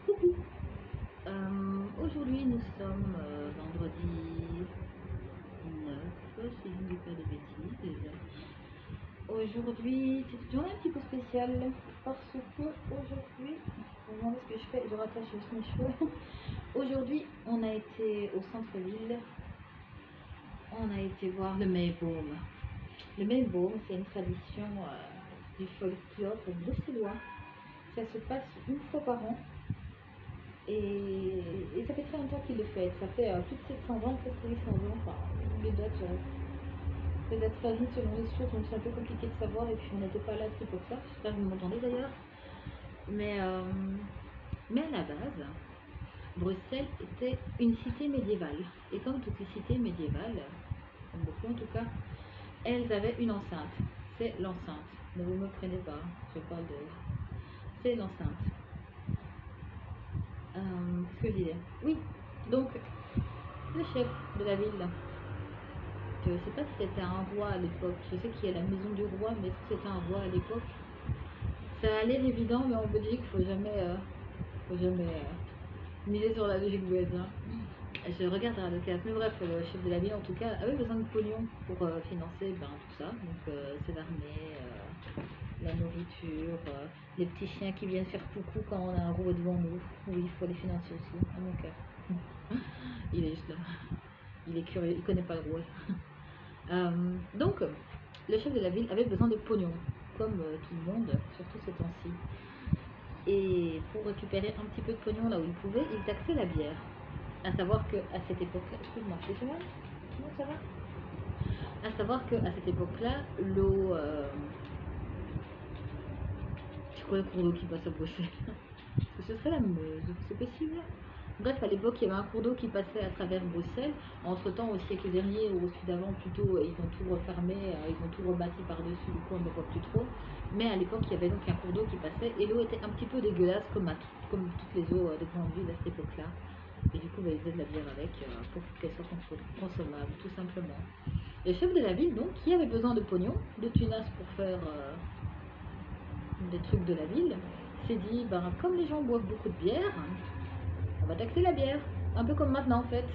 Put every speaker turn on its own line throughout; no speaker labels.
Coucou. Aujourd'hui nous sommes vendredi 9, si je ne dis pas de bêtises. Aujourd'hui c'est une journée un petit peu spéciale parce que aujourd'hui, je me demande ce que je fais, je rattache juste mes cheveux. Aujourd'hui on a été au centre-ville, on a été voir le Mayboom. Le Mayboom c'est une tradition du folklore bruxellois. Ça se passe une fois par an. Et ça fait très longtemps qu'il le fait. Ça fait plus de 700 ans, presque 800 ans. Enfin, les dates varient selon les sources, donc c'est un peu compliqué de savoir. Et puis on n'était pas là à cette époque-là. J'espère que vous m'entendez d'ailleurs. Mais, euh, mais à la base, Bruxelles était une cité médiévale. Et comme toutes les cités médiévales, comme beaucoup en tout cas, elles avaient une enceinte. C'est l'enceinte. Ne vous me prenez pas, je parle de... C'est l'enceinte. Qu'est-ce que je disais? Oui, donc le chef de la ville, je ne sais pas si c'était un roi à l'époque, je sais qu'il y a la maison du roi, mais est-ce que c'était un roi à l'époque? Ça a l'air évident, mais en Belgique, faut jamais miser sur la logique voisine. Je regarde à l'occasion, mais bref, le chef de la ville en tout cas avait besoin de pognon pour financer tout ça, donc c'est l'armée, la nourriture, les petits chiens qui viennent faire coucou quand on a un roi devant nous. Oui, il faut les financer aussi, à mon cœur. Il est juste là. Il est curieux, il connaît pas le roi. Donc, le chef de la ville avait besoin de pognon, comme tout le monde, surtout ces temps-ci. Et pour récupérer un petit peu de pognon là où il pouvait, il taxait la bière. À savoir que à cette époque-là, excuse-moi, non, ça va. À savoir que à cette époque-là, l'eau, c'est quoi le cours d'eau qui passe à Bruxelles? Est-ce que ce serait la Meuse? C'est possible? Bref, à l'époque, il y avait un cours d'eau qui passait à travers Bruxelles. Entre-temps, au siècle dernier ou au celui d'avant, plutôt, ils ont tout refermé, ils ont tout rebâti par-dessus, du coup, on ne le voit plus trop. Mais à l'époque, il y avait donc un cours d'eau qui passait et l'eau était un petit peu dégueulasse, comme toutes les eaux des grandes villes à cette époque-là. Et du coup, ils faisaient de la bière avec pour qu'elle soit consommable, tout simplement. Le chef de la ville, donc, qui avait besoin de pognon, de tunas pour faire des trucs de la ville, s'est dit, comme les gens boivent beaucoup de bière, on va taxer la bière, un peu comme maintenant en fait.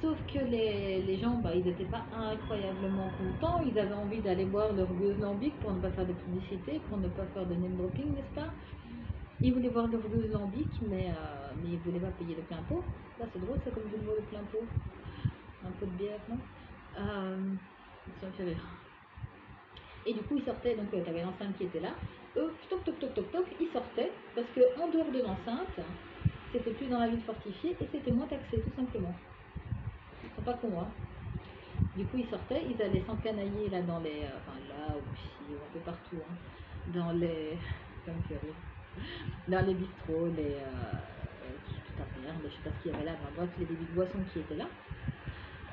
Sauf que les gens, ils n'étaient pas incroyablement contents, ils avaient envie d'aller boire leur gueuse lambic pour ne pas faire de publicité, pour ne pas faire de name dropping, n'est-ce pas? Ils voulaient boire leur gueuse lambic, mais ils ne voulaient pas payer le plein pot. Là c'est drôle, c'est comme je le vois le plein pot. Un pot de bière, non? Ça me fait rire. Et du coup, ils sortaient, donc tu avais l'enceinte qui était là. Eux, toc toc toc toc toc, ils sortaient parce que en dehors de l'enceinte, c'était plus dans la ville fortifiée et c'était moins taxé, tout simplement. Ils sont pas cons, hein. Du coup, ils sortaient, ils allaient s'encanailler là dans les. Enfin, là aussi, un peu partout, hein. Dans les. Ça me fait rire. Dans les bistrots, les. Tavernes, je sais pas ce qu'il y avait là, bref, les débits de boissons qui étaient là.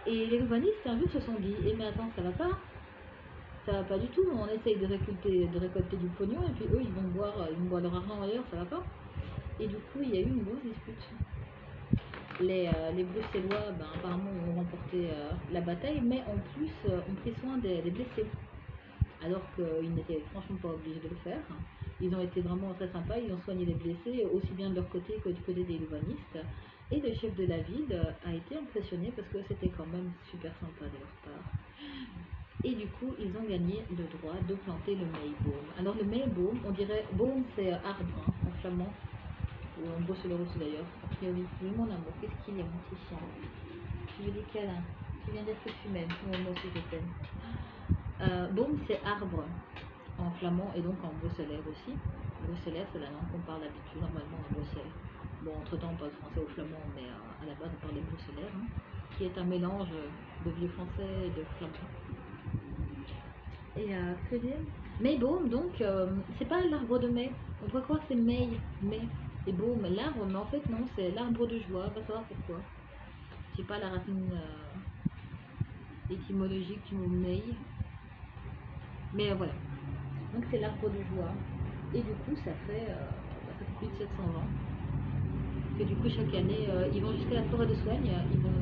Et les urbanistes, un jour, se sont dit, mais attends, ça va pas du tout, on essaye de récolter du pognon, et puis eux, ils vont boire leur argent ailleurs, ça va pas. Et du coup, il y a eu une grosse dispute. Les Bruxellois, apparemment, ont remporté la bataille, mais en plus, ont pris soin des blessés, alors qu'ils n'étaient franchement pas obligés de le faire. Ils ont été vraiment très sympas, ils ont soigné les blessés, aussi bien de leur côté que du côté des louvanistes. Et le chef de la ville a été impressionné parce que c'était quand même super sympa de leur part. Et du coup, ils ont gagné le droit de planter le Mayboom. Alors le Mayboom, on dirait, boom c'est arbre en flamand, ou en bruxellois aussi d'ailleurs. A priori, oui mon amour, qu'est-ce qu'il y a mon petit chien? Tu veux des câlins? Tu viens dire que tu m'aimes? Moi aussi je t'aime. Boom c'est arbre en flamand et donc en bruxellaire aussi. Bruxellaire c'est la langue qu'on parle d'habitude normalement en Bruxelles. Bon, entre-temps on parle français au flamand, mais à la base on parlait bruxellaire, hein, qui est un mélange de vieux français et de flamand. Et que dire? Mayboom, donc, c'est pas l'arbre de mai. On pourrait croire que c'est mai et boom, l'arbre, mais en fait non, c'est l'arbre de joie. On va savoir pourquoi. J'ai pas la racine étymologique du mot May, mais voilà. Donc c'est l'arbre de joie. Et du coup, ça fait plus de 700 ans que du coup chaque année, ils vont jusqu'à la forêt de Soigne,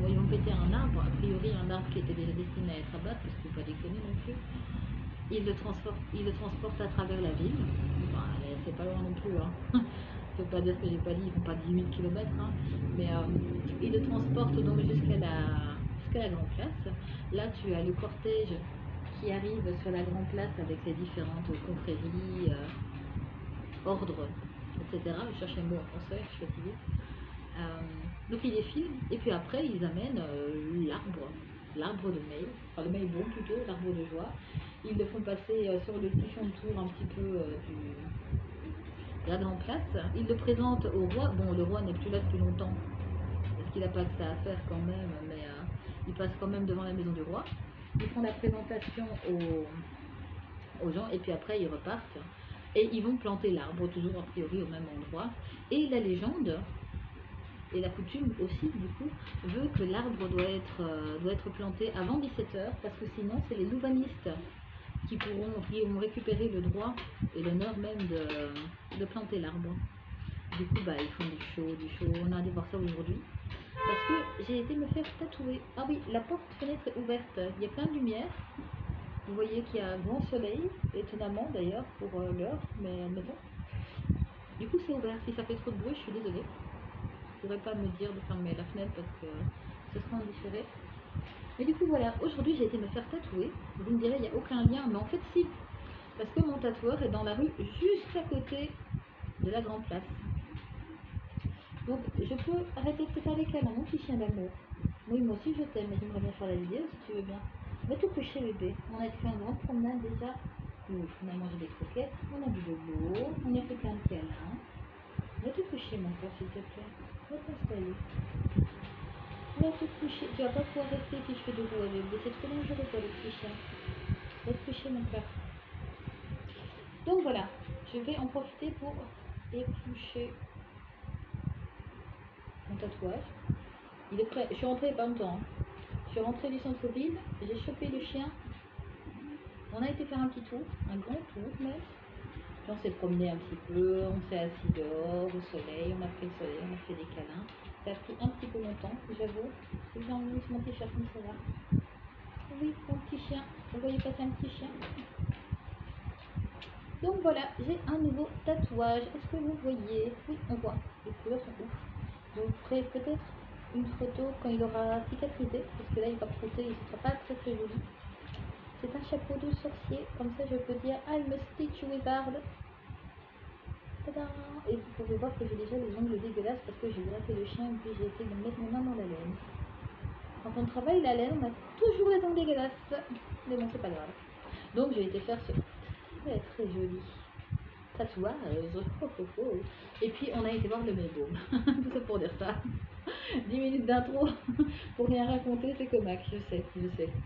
ils vont péter un arbre, a priori un arbre qui était déjà destiné à être abattu, parce qu'il ne faut pas déconner non plus. Ils le transportent à travers la ville. C'est pas loin non plus, hein. pas dire ce que j'ai pas dit, ils font pas 10 000 km, hein, mais ils le transportent donc jusqu'à la Grand Place. Là, tu as le cortège qui arrive sur la Grand Place avec les différentes confréries, ordres, etc. Je cherche un mot en français, je suis fatiguée. Donc ils défilent et puis après ils amènent l'arbre de mai, enfin le Mailbon plutôt, l'arbre de joie. Ils le font passer sur le petit champ de tour un petit peu de la Grande Place. Ils le présentent au roi. Bon, le roi n'est plus là depuis longtemps parce qu'il n'a pas que ça à faire quand même, mais il passe quand même devant la maison du roi. Ils font la présentation aux gens et puis après ils repartent et ils vont planter l'arbre toujours a priori au même endroit. Et la légende et la coutume aussi, du coup, veut que l'arbre doit être planté avant 17 h parce que sinon, c'est les louvanistes qui vont récupérer le droit et l'honneur même de planter l'arbre. Du coup, bah, ils font du show. On a allé voir ça aujourd'hui. Parce que j'ai été me faire tatouer. Ah oui, la porte-fenêtre est ouverte. Il y a plein de lumière. Vous voyez qu'il y a un grand soleil, étonnamment d'ailleurs pour l'heure, mais admettons. Du coup, c'est ouvert. Si ça fait trop de bruit, je suis désolée. Je ne pourrais pas me dire de fermer la fenêtre parce que ce sera en différé. Mais du coup voilà, aujourd'hui j'ai été me faire tatouer. Vous me direz, il n'y a aucun lien, mais en fait si. Parce que mon tatoueur est dans la rue juste à côté de la Grande Place. Donc je peux arrêter de te faire les câlins, mon petit chien d'amour. Oui, moi aussi je t'aime, mais j'aimerais bien faire la vidéo si tu veux bien. Va te coucher bébé. On a fait un grand promenade déjà. Ouf, on a mangé des croquettes, on a bu de l'eau, on a fait plein de câlins. Va te coucher mon cœur s'il te plaît. Va t'installer. Va te coucher. Tu vas pas pouvoir rester si je fais de roues avec. C'est trop dangereux pour le petit chien. Va te coucher mon cœur. Donc voilà, je vais en profiter pour éplucher mon tatouage. Il est prêt. Je suis rentrée il n'y a pas longtemps. Je suis rentrée du centre-ville, j'ai chopé le chien. On a été faire un petit tour, un grand tour même. Puis on s'est promené un petit peu, on s'est assis dehors au soleil, on a pris le soleil, on a fait des câlins. Ça a pris un petit peu longtemps, j'avoue. J'ai envie de mon t-shirt comme ça là. Oui, mon petit chien. Vous voyez passer un petit chien. Donc voilà, j'ai un nouveau tatouage. Est-ce que vous voyez? Oui, on voit. Les couleurs sont ouf. Je vous ferai peut-être une photo quand il aura cicatrisé, parce que là il va frotter et ce sera pas très très joli. C'est un chapeau de sorcier, comme ça je peux dire I'm a Stitch Wizard. Tadam! Et vous pouvez voir que j'ai déjà les ongles dégueulasses parce que j'ai gratté le chien et puis j'ai essayé de mettre mes mains dans la laine. Quand on travaille la laine, on a toujours les ongles dégueulasses. Mais bon, c'est pas grave. Donc j'ai été faire ce très très joli tatouage. Et puis on a été voir le Mailbon. Tout ça pour dire ça. 10 minutes d'intro pour rien raconter, c'est comaque, je sais.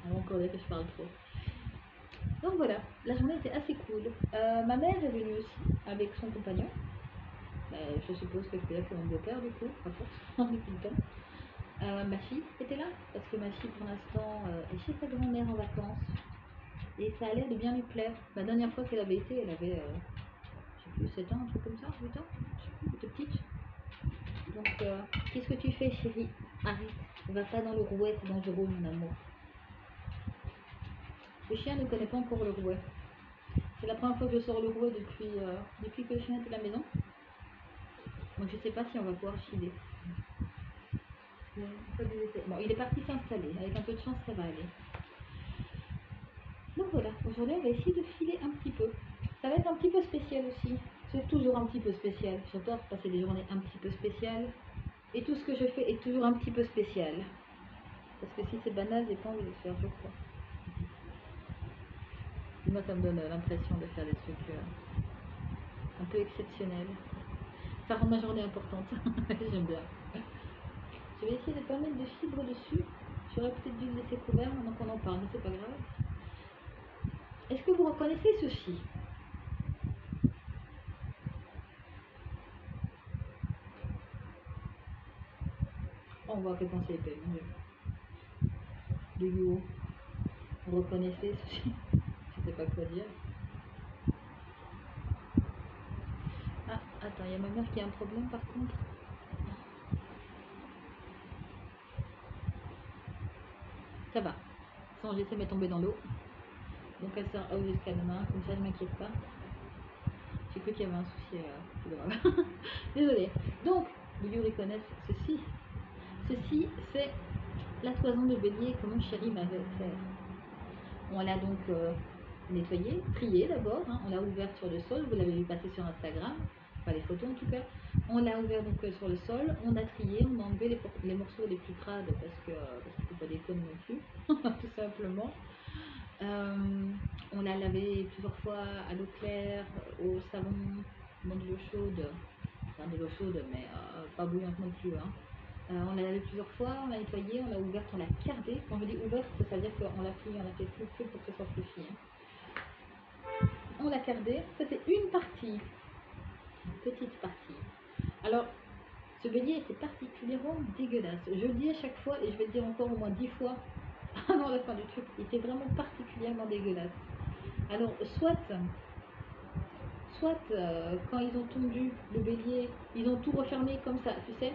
On va encore dire que je parle trop. Donc voilà, la journée était assez cool. Ma mère est venue aussi avec son compagnon. Je suppose que je peux dire que c'est mon beau-père du coup, à force, depuis le temps. Ma fille était là, parce que ma fille pour l'instant est chez sa grand-mère en vacances. Et ça a l'air de bien lui plaire. La dernière fois qu'elle avait été, elle avait, je sais plus, 7 ans, un truc comme ça, 8 ans, je sais plus, elle était petite. Donc, qu'est-ce que tu fais chérie? Arrête, va pas dans le rouet, c'est dangereux mon amour. Le chien ne connaît pas encore le rouet. C'est la première fois que je sors le rouet depuis que le chien est à la maison. Donc je sais pas si on va pouvoir filer. Bon, il est parti s'installer. Avec un peu de chance, ça va aller. Donc voilà, aujourd'hui on va essayer de filer un petit peu. Ça va être un petit peu spécial aussi. C'est toujours un petit peu spécial. J'adore passer des journées un petit peu spéciales. Et tout ce que je fais est toujours un petit peu spécial. Parce que si c'est banal, j'ai pas envie de le faire, je crois. Moi, ça me donne l'impression de faire des trucs un peu exceptionnels. Ça rend ma journée importante. J'aime bien. Je vais essayer de ne pas mettre de fibres dessus. J'aurais peut-être dû le laisser couvert maintenant qu'on en parle, mais c'est pas grave. Est-ce que vous reconnaissez ceci? Oh, on voit à quel point c'est épais, mon dieu. De you. Vous reconnaissez ceci? Je sais pas quoi dire. Ah, attends, il y a ma mère qui a un problème par contre. Ça va. Sans j'essaie de me tomber dans l'eau. Donc elle sort au jusqu'à demain, comme ça je m'inquiète pas. J'ai cru qu'il y avait un souci plus grave. Désolée. Donc, you reconnaissent ceci. Ceci, c'est la toison de bélier que mon chéri m'avait fait. On l'a donc nettoyée, triée d'abord. Hein. On l'a ouverte sur le sol. Vous l'avez vu passer sur Instagram. Enfin, les photos en tout cas. On l'a ouvert donc sur le sol. On a trié. On a enlevé les morceaux les plus crades parce qu'il ne faut pas déconner non plus. Tout simplement. On l'a lavé plusieurs fois à l'eau claire, au savon, dans de l'eau chaude. Enfin, de l'eau chaude, mais pas bouillante non plus. Hein. On l'a lavé plusieurs fois, on l'a nettoyé, on l'a ouverte, on l'a cardée. Quand je dis ouverte, ça veut dire qu'on l'a plié, on l'a fait plus pour que ce soit plus fin. On l'a cardée, ça c'est une partie, une petite partie. Alors, ce bélier était particulièrement dégueulasse. Je le dis à chaque fois et je vais le dire encore au moins 10 fois avant la fin du truc. Il était vraiment particulièrement dégueulasse. Alors, soit quand ils ont tondu le bélier, ils ont tout refermé comme ça, tu sais.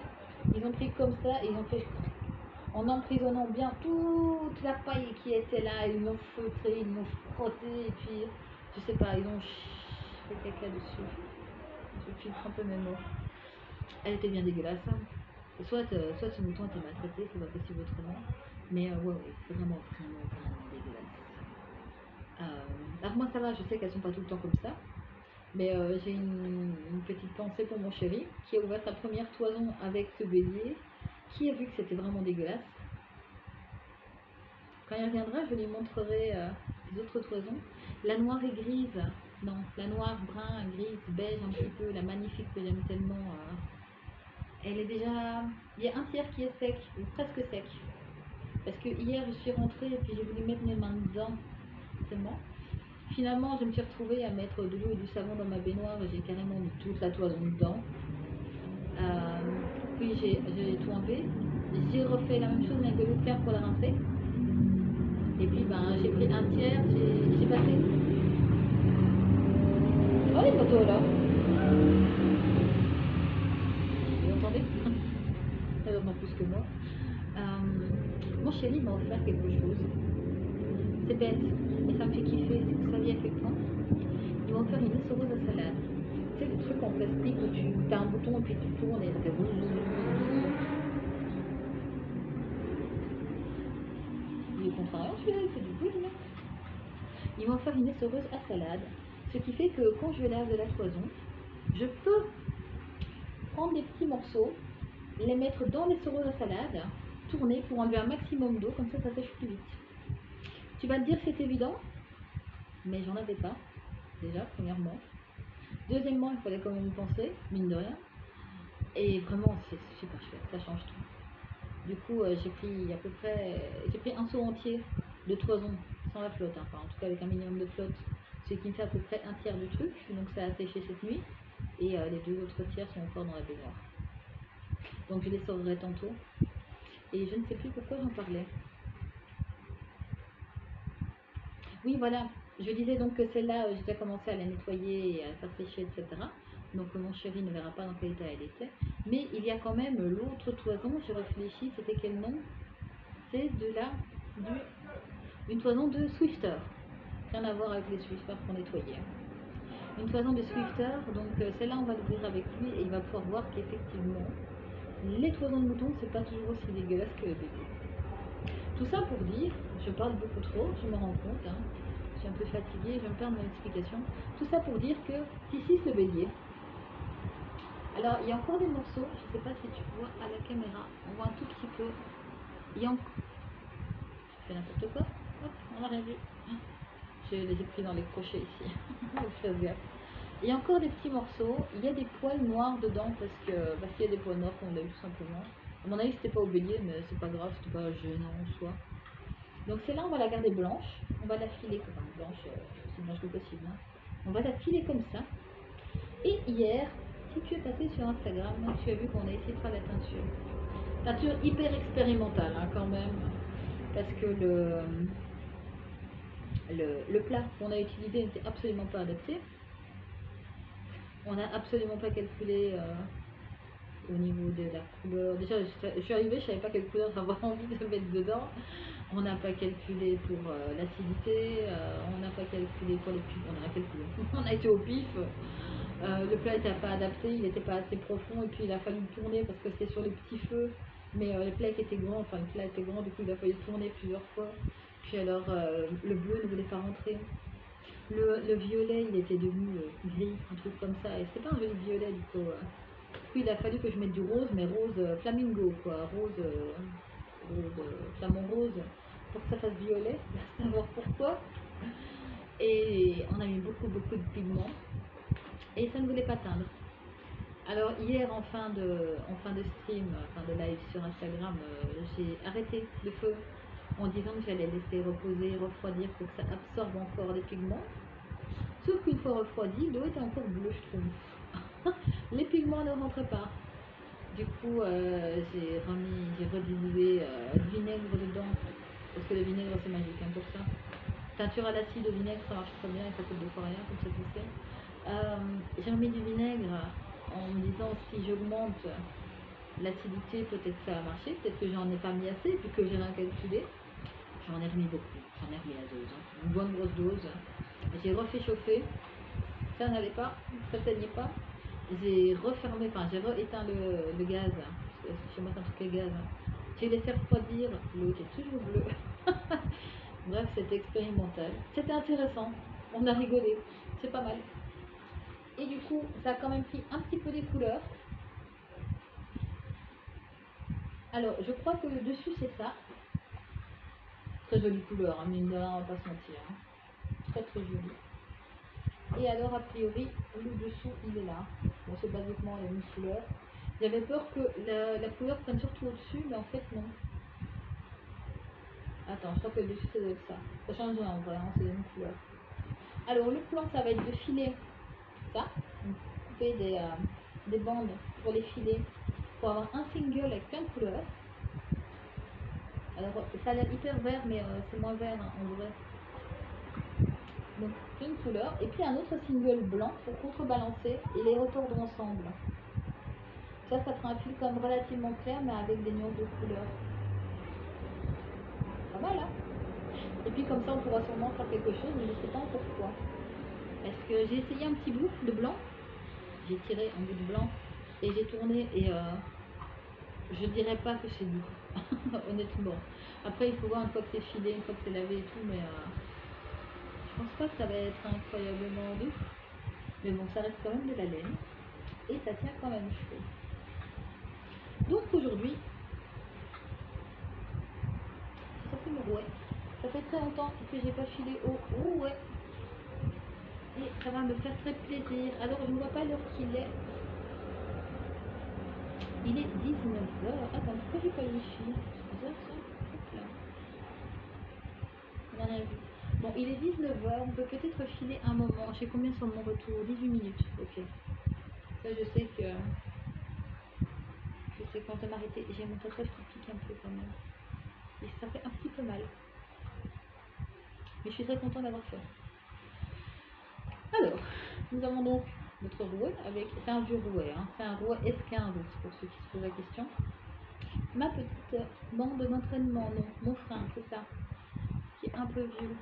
Ils ont pris comme ça et ils ont fait en emprisonnant bien toute la paille qui était là, ils l'ont feutré, ils l'ont frotté et puis je sais pas, ils ont fait caca dessus. Je filtre un peu mes mots. Elle était bien dégueulasse. Hein. Soit ce mouton était maltraité, c'est pas possible autrement. Mais ouais, vraiment dégueulasse. Alors moi ça va, je sais qu'elles sont pas tout le temps comme ça. Mais j'ai une petite pensée pour mon chéri qui a ouvert sa première toison avec ce bélier, qui a vu que c'était vraiment dégueulasse. Quand il reviendra, je lui montrerai les autres toisons. La noire et grise, non, la noire, brun, grise, beige un petit peu, la magnifique que j'aime tellement. Elle est déjà, il y a un tiers qui est sec, ou presque sec. Parce que hier je suis rentrée et puis j'ai voulu mettre mes mains dedans, seulement. Finalement, je me suis retrouvée à mettre de l'eau et du savon dans ma baignoire et j'ai carrément mis toute la toison dedans. Puis j'ai tout enlevé. J'ai refait la même chose avec de l'eau claire pour la rincer. Et puis ben, j'ai pris un tiers, j'ai passé. Oh les motos là. Vous entendez? Elle entend plus que moi. Mon chéri m'a offert quelque chose. C'est bête, mais ça me fait kiffer. Vous saviez à quel point? Il m'a offert une essoreuse à salade. Tu sais, le truc en plastique où tu as un bouton et puis tu tournes et ça fait boum. Il est contre rien, celui-là, il fait du bruit, là. Il m'a offert une essoreuse à salade, ce qui fait que quand je lave de la toison, je peux prendre des petits morceaux, les mettre dans l'essoreuse à salade, tourner pour enlever un maximum d'eau, comme ça sèche plus vite. Tu vas te dire c'est évident, mais j'en avais pas, déjà, premièrement. Deuxièmement, il fallait quand même y penser, mine de rien. Et vraiment, c'est super chouette, ça change tout. Du coup, j'ai pris un seau entier de toison, sans la flotte, hein, enfin, en tout cas avec un minimum de flotte, ce qui me fait à peu près un tiers du truc, donc ça a séché cette nuit, et les deux autres tiers sont encore dans la baignoire. Donc je les sauverai tantôt, et je ne sais plus pourquoi j'en parlais. Oui, voilà, je disais donc que celle-là, j'ai déjà commencé à la nettoyer et à faire sécher, etc. Donc mon chéri ne verra pas dans quel état elle était. Mais il y a quand même l'autre toison, je réfléchis, c'était quel nom? C'est une toison de Swifter. Rien à voir avec les Swifters qu'on nettoyait. Une toison de Swifter, donc celle-là on va l'ouvrir avec lui et il va pouvoir voir qu'effectivement, les toisons de moutons, c'est pas toujours aussi dégueulasse que les bébés. Tout ça pour dire, je parle beaucoup trop, je me rends compte, hein, je suis un peu fatiguée, je vais me perdre dans l'explication. Tout ça pour dire que ici c'est le bélier. Alors il y a encore des morceaux, je ne sais pas si tu vois à la caméra, on voit un tout petit peu. Il y a encore. Je fais n'importe quoi, hop, on n'a rien vu. Je les ai pris dans les crochets ici, donc fais gaffe. Il y a encore des petits morceaux, il y a des poils noirs dedans parce qu'il y a des poils noirs qu'on a eu tout simplement. À mon avis c'était pas au bélier mais c'est pas grave, c'était pas gênant en soi. Donc celle-là, on va la garder blanche. On va la filer, enfin blanche, aussi blanche que possible. Hein. On va la filer comme ça. Et hier, si tu es passé sur Instagram, tu as vu qu'on a essayé de faire la teinture. Teinture hyper expérimentale hein, quand même. Parce que le plat qu'on a utilisé n'était absolument pas adapté. On n'a absolument pas calculé au niveau de la couleur. Déjà, je suis arrivée, je ne savais pas quelle couleur j'avais envie de mettre dedans. On n'a pas calculé pour l'acidité, on n'a pas calculé pour les pubs, on a calculé. On a été au pif. Le plat n'était pas adapté, il n'était pas assez profond et puis il a fallu le tourner parce que c'était sur les petits feux. Mais le plat était grand, enfin le plat était grand, du coup il a fallu tourner plusieurs fois. Puis alors le bleu ne voulait pas rentrer. Le violet il était devenu gris, un truc comme ça. Et c'était pas un joli violet du coup. Puis il a fallu que je mette du rose, mais rose flamingo quoi, flamant rose, pour que ça fasse violet, savoir pourquoi. Et on a mis beaucoup de pigments et ça ne voulait pas teindre. Alors hier en fin de stream, fin de live sur Instagram, j'ai arrêté le feu en disant que j'allais laisser reposer, refroidir pour que ça absorbe encore les pigments. Sauf qu'une fois refroidi, l'eau était encore bleue, je trouve. Les pigments ne rentraient pas. Du coup, j'ai redilué du vinaigre dedans, parce que le vinaigre c'est magique hein, pour ça. Teinture à l'acide au vinaigre, ça marche très bien et ça coûte 2 fois rien, comme ça tu sais. J'ai remis du vinaigre en me disant si j'augmente l'acidité, peut-être que ça va marcher, peut-être que j'en ai pas mis assez, puis que j'ai rien calculé. J'en ai remis beaucoup, j'en ai remis la dose, hein, une bonne grosse dose. J'ai refait chauffer, ça n'allait pas, ça teignait pas. J'ai refermé, enfin j'ai éteint le gaz, parce que chez moi c'est un truc à gaz. J'ai laissé refroidir, l'eau était toujours bleue. Bref, c'était expérimental. C'était intéressant, on a rigolé, c'est pas mal. Et du coup, ça a quand même pris un petit peu des couleurs. Alors, je crois que le dessus c'est ça. Très jolie couleur, hein, mine de rien, on va pas se mentir. Hein. Très joli. Et alors, a priori, le dessous il est là. Bon, c'est basiquement la même couleur. J'avais peur que la couleur prenne surtout au-dessus, mais en fait, non. Attends, je crois que le dessus ça doit être ça. Ça change rien en vrai, hein, c'est la même couleur. Alors, le plan ça va être de filer ça, couper des bandes pour les filer, pour avoir un single avec plein de couleurs. Alors, ça a l'air hyper vert, mais c'est moins vert hein, en vrai. Donc, une couleur, et puis un autre single blanc pour contrebalancer et les retordre ensemble. Ça fera un fil comme relativement clair, mais avec des nuances de couleurs. Pas mal, hein? Et puis comme ça, on pourra sûrement faire quelque chose, mais je ne sais pas encore quoi. Parce que j'ai essayé un petit bout de blanc, j'ai tiré un bout de blanc, et j'ai tourné, et je dirais pas que c'est doux, honnêtement. Après, il faut voir une fois que c'est filé, une fois que c'est lavé et tout, mais je pense pas que ça va être incroyablement doux. Mais bon, ça reste quand même de la laine, et ça tient quand même chaud. Donc aujourd'hui, ça fait le rouet. Ça fait très longtemps que j'ai pas filé au rouet. Et ça va me faire très plaisir. Alors je ne vois pas l'heure qu'il est. Il est 19h. Attends, pourquoi j'ai pas le wifi? C'est bizarre ça. Hop là. On en a vu. Bon, il est 19h. On peut peut-être filer un moment. J'ai combien sur mon retour? 18 minutes. Ok. Ça, je sais que. Je sais quand m'arrêter. J'ai mon tatouage qui pique un peu quand même. Et ça fait un petit peu mal. Mais je suis très content d'avoir fait. Alors, nous avons donc notre rouet avec. C'est un vieux rouet. Hein. C'est un rouet S15 pour ceux qui se posent la question. Ma petite bande d'entraînement, non, mon frein, c'est ça, qui est un peu vieux,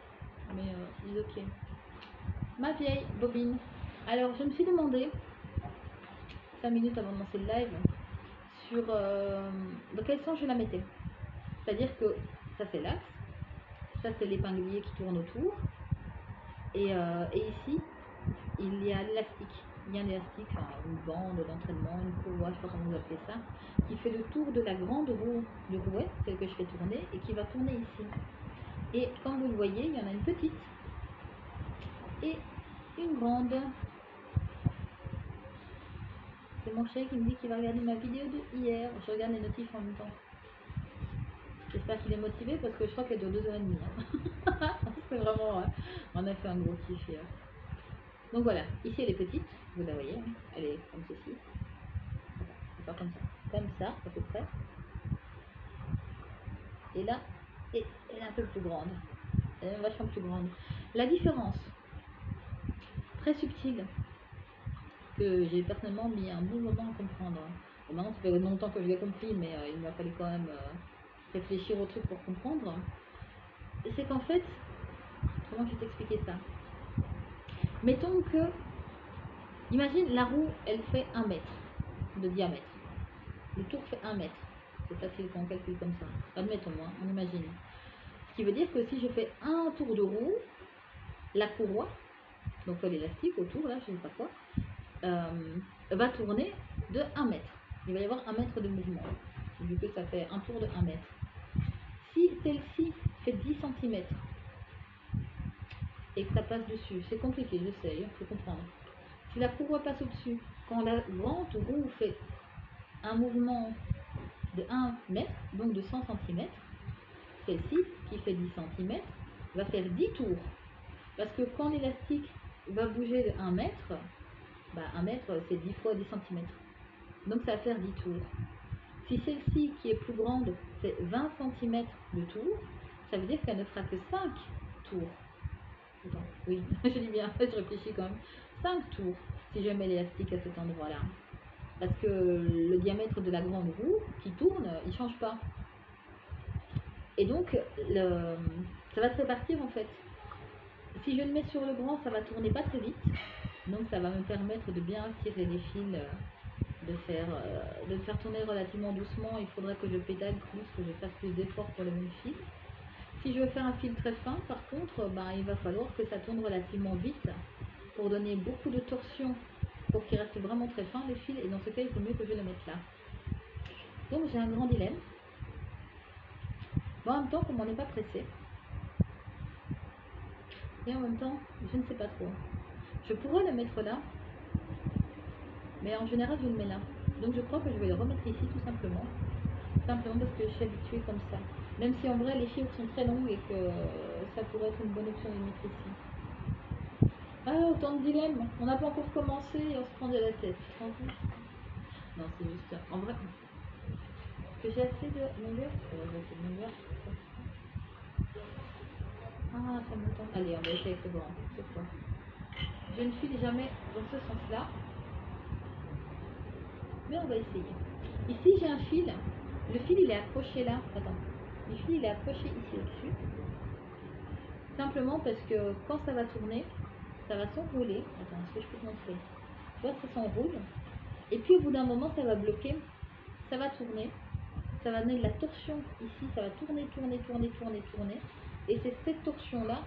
mais il est ok. Ma vieille bobine. Alors, je me suis demandé, 5 minutes avant de lancer le live, sur dans quel sens je la mettais. C'est-à-dire que ça c'est l'axe, ça c'est l'épinglier qui tourne autour, et ici, il y a l'élastique. Il y a un élastique, enfin, une bande d'entraînement, une courroie, je sais pas comment vous appelez ça, qui fait le tour de la grande roue du rouet, celle que je fais tourner, et qui va tourner ici. Et comme vous le voyez, il y en a une petite et une grande. C'est mon chéri qui me dit qu'il va regarder ma vidéo de hier. Je regarde les notifs en même temps. J'espère qu'il est motivé parce que je crois qu'elle dure 2h30. Hein. C'est vraiment... on a fait un gros kiff hier. Donc voilà, ici elle est petite, vous la voyez, hein. Elle est comme ceci. C'est pas comme ça à peu près. Et là, elle est un peu plus grande. Elle est vachement plus grande. La différence, très subtile, que j'ai personnellement mis un bon moment à comprendre. Bon, maintenant, ça fait longtemps que je l'ai compris, mais il m'a fallu quand même réfléchir au truc pour comprendre. C'est qu'en fait, comment je vais t'expliquer ça? Mettons que Imagine la roue, elle fait 1 mètre de diamètre. Le tour fait 1 mètre. C'est facile qu'on calcule comme ça. Admettons, hein, on imagine. Ce qui veut dire que si je fais un tour de roue, la courroie, donc l'élastique autour, là, je ne sais pas quoi, va tourner de 1 mètre. Il va y avoir 1 mètre de mouvement, vu que ça fait un tour de 1 mètre. Si celle-ci fait 10 centimètres et que ça passe dessus, c'est compliqué, je sais, il faut comprendre. Si la courroie passe au-dessus, quand la grande roue fait un mouvement de 1 mètre, donc de 100 centimètres, celle-ci, qui fait 10 centimètres, va faire 10 tours. Parce que quand l'élastique va bouger de 1 mètre, 1 mètre c'est 10 fois 10 centimètres. Donc ça va faire 10 tours. Si celle-ci, qui est plus grande, fait 20 centimètres de tour, ça veut dire qu'elle ne fera que 5 tours. Attends, oui, je dis bien, je réfléchis quand même. 5 tours si je mets l'élastique à cet endroit-là. Parce que le diamètre de la grande roue qui tourne, il ne change pas. Et donc, ça va se répartir en fait. Si je le mets sur le grand, ça va tourner pas très vite. Donc ça va me permettre de bien tirer les fils, de le faire tourner relativement doucement. Il faudrait que je pédale plus, que je fasse plus d'efforts pour le même fil. Si je veux faire un fil très fin, par contre, il va falloir que ça tourne relativement vite pour donner beaucoup de torsion, pour qu'il reste vraiment très fin les fils. Et dans ce cas, il faut mieux que je le mette là. Donc j'ai un grand dilemme. Mais en même temps, comme on n'est pas pressé, et en même temps, je ne sais pas trop. Je pourrais le mettre là, mais en général, je le mets là. Donc je crois que je vais le remettre ici tout simplement. Simplement parce que je suis habituée comme ça. Même si en vrai, les fils sont très longs et que ça pourrait être une bonne option de le mettre ici. Ah, autant de dilemmes. On n'a pas encore commencé et on se prend de la tête. Non, c'est juste ça. En vrai, que j'ai assez de longueur. J'ai assez de longueur. Ah, ça me tente. Allez, on va essayer avec le grand. C'est quoi? Je ne file jamais dans ce sens-là. Mais on va essayer. Ici, j'ai un fil. Le fil, il est accroché là. Attends. Le fil, il est accroché ici au-dessus. Simplement parce que quand ça va tourner, ça va s'enrouler. Attends, est-ce que je peux te montrer? Tu vois, ça s'enroule. Et puis au bout d'un moment, ça va bloquer. Ça va tourner. Ça va donner de la torsion ici. Ça va tourner, tourner, tourner, tourner, tourner. Et c'est cette torsion-là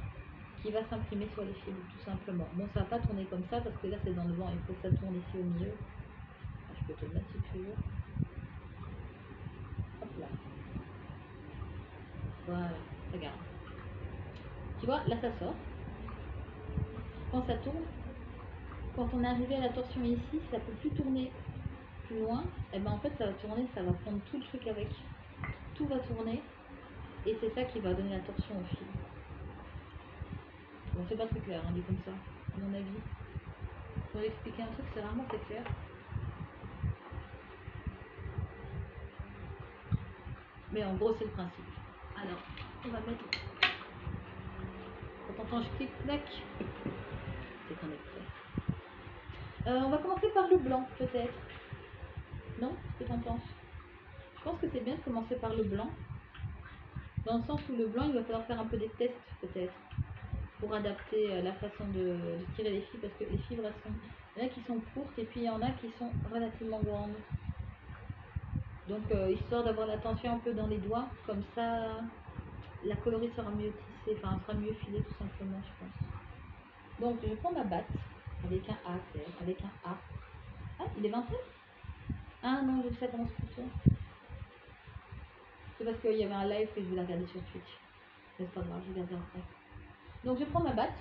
qui va s'imprimer sur les fils, tout simplement. Bon, ça va pas tourner comme ça parce que là, c'est dans le vent. Il faut que ça tourne ici au milieu. Je peux te le mettre si tu veux. Hop là. Voilà. Regarde. Tu vois, là, ça sort. Quand ça tourne, quand on est arrivé à la torsion ici, ça peut plus tourner plus loin. Et ben en fait, ça va tourner, ça va prendre tout le truc avec. Tout va tourner. Et c'est ça qui va donner la torsion au fil. Bon, c'est pas très clair, hein, dit comme ça, à mon avis. Pour expliquer un truc, c'est vraiment très clair. Mais en gros, c'est le principe. Alors, on va mettre... Quand t'entends je clic-clac, c'est qu'on est prêt. On va commencer par le blanc, peut-être. Non? Qu'est-ce que t'en penses? Je pense que c'est bien de commencer par le blanc. Dans le sens où le blanc, il va falloir faire un peu des tests, peut-être, pour adapter la façon de tirer les fils, parce que les fibres, elles sont... Il y en a qui sont courtes et puis il y en a qui sont relativement grandes. Donc, histoire d'avoir la tension un peu dans les doigts, comme ça, la colorie sera mieux tissée, enfin, sera mieux filée, tout simplement, je pense. Donc, je prends ma batte, avec un A, avec un A. Ah, il est 21? Ah non, je sais comment c'est plutôt. C'est parce qu'il y avait un live que je voulais regarder sur Twitch. Mais c'est pas grave, je regarderai après. Donc, je prends ma batte.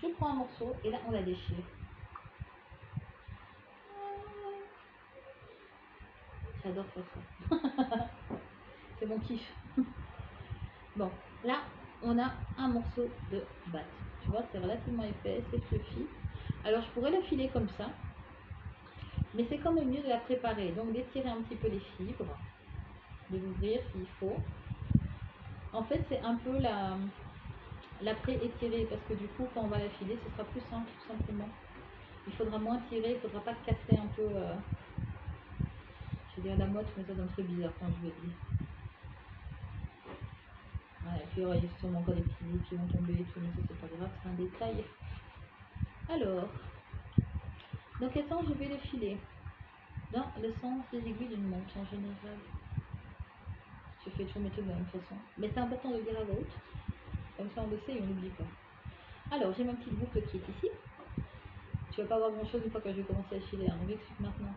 Je prends un morceau et là, on la déchire. J'adore faire ça. C'est mon kiff. Bon, là, on a un morceau de batte. Tu vois, c'est relativement épais, c'est fluffy. Alors, je pourrais la filer comme ça. Mais c'est quand même mieux de la préparer. Donc, d'étirer un petit peu les fibres. De l'ouvrir s'il faut. En fait, c'est un peu la pré-étirer. Parce que du coup, quand on va la filer, ce sera plus simple, tout simplement. Il faudra moins tirer, il ne faudra pas casser un peu... je vais dire la motte, mais ça donne très bizarre quand je vais dire. Ouais, et puis il y aura sûrement encore des petits bouts qui vont tomber et tout, mais ça c'est pas grave, c'est un détail. Alors, dans quel sens je vais le filer? Dans le sens des aiguilles d'une montre en général. Je fais toujours méthode de la même façon. Mais c'est important de le dire à voix haute. Comme ça on le sait et on n'oublie pas. Alors, j'ai ma petite boucle qui est ici. Tu vas pas avoir grand chose une fois que je vais commencer à filer. Hein. On m'explique maintenant.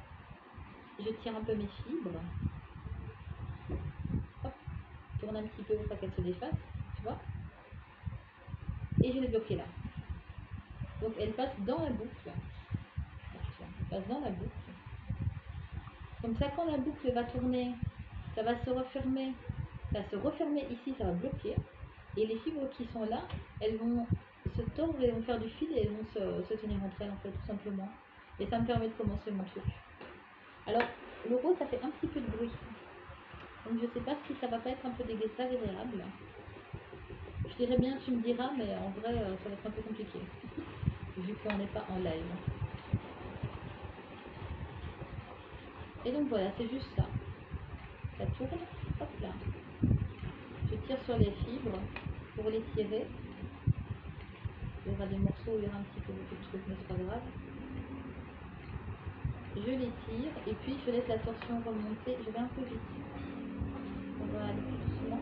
Je tire un peu mes fibres. Hop. Tourne un petit peu pour pas qu'elles se défassent. Tu vois? Et je vais les bloquer là. Donc elle passe dans la boucle. Elle passe dans la boucle. Comme ça, quand la boucle va tourner, ça va se refermer. Ça va se refermer ici, ça va bloquer. Et les fibres qui sont là, elles vont se tordre et vont faire du fil et elles vont se tenir entre elles en fait, tout simplement. Et ça me permet de commencer mon truc. Alors, le rose, ça fait un petit peu de bruit. Donc je sais pas si ça va pas être un peu désagréable. Je dirais bien, tu me diras, mais en vrai, ça va être un peu compliqué. Vu qu'on n'est pas en live. Et donc voilà, c'est juste ça. Ça tourne, hop là. Je tire sur les fibres pour les tirer. Il y aura des morceaux où il y aura un petit peu beaucoup de trucs, mais c'est pas grave. Je les tire et puis je laisse la torsion remonter. Je vais un peu vite. On va aller plus doucement.